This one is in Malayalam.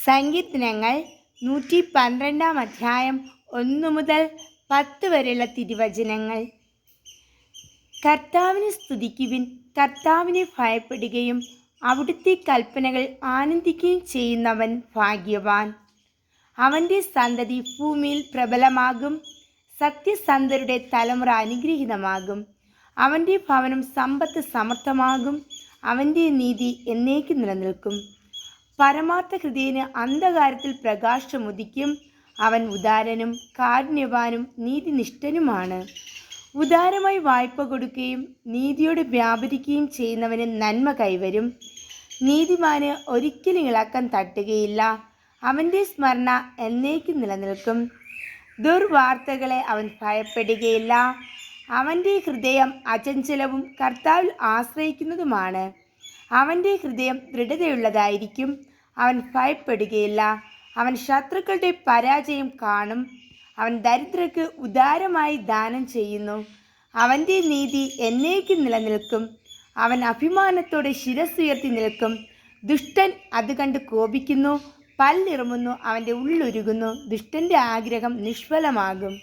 സങ്കീർത്തനങ്ങൾ 112 അധ്യായം 1 മുതൽ 10 വരെയുള്ള തിരുവചനങ്ങൾ. കർത്താവിനെ സ്തുതിക്കുവിൻ, കർത്താവിനെ ഭയപ്പെടുകയും അവിടുത്തെ കൽപ്പനകൾ ആനന്ദിക്കുകയും ചെയ്യുന്നവൻ ഭാഗ്യവാൻ. അവൻ്റെ സന്തതി ഭൂമിയിൽ പ്രബലമാകും, സത്യസന്ധരുടെ തലമുറ അനുഗ്രഹീതമാകും. അവൻ്റെ ഭവനം സമ്പത്ത് സമർത്ഥമാകും, അവൻ്റെ നീതി എന്നേക്കും നിലനിൽക്കും. പരമാർത്ഥ ഹൃദയന് അന്ധകാരത്തിൽ പ്രകാശമുദിക്കും. അവൻ ഉദാരനും കാരുണ്യവാനും നീതിനിഷ്ഠനുമാണ്. ഉദാരമായി വായ്പ കൊടുക്കുകയും നീതിയോട് വ്യാപരിക്കുകയും ചെയ്യുന്നവന് നന്മ കൈവരും. നീതിമാന് ഒരിക്കലും ഇളക്കം തട്ടുകയില്ല, അവൻ്റെ സ്മരണ എന്നേക്കും നിലനിൽക്കും. ദുർവാർത്തകളെ അവൻ ഭയപ്പെടുകയില്ല. അവൻ്റെ ഹൃദയം അചഞ്ചലവും കർത്താവിൽ ആശ്രയിക്കുന്നതുമാണ്. അവൻ്റെ ഹൃദയം ദൃഢതയുള്ളതായിരിക്കും, അവൻ ഭയപ്പെടുകയില്ല. അവൻ ശത്രുക്കളുടെ പരാജയം കാണും. അവൻ ദരിദ്രർക്ക് ഉദാരമായി ദാനം ചെയ്യുന്നു. അവൻ്റെ നീതി എന്നേക്കും നിലനിൽക്കും. അവൻ അഭിമാനത്തോടെ ശിരസ്സുയർത്തി നിൽക്കും. ദുഷ്ടൻ അത് കണ്ട് കോപിക്കുന്നു, പല്ലിറുമുന്നു, അവൻ്റെ ഉള്ളുരുകുന്നു. ദുഷ്ടൻ്റെ ആഗ്രഹം നിഷ്ഫലമാകും.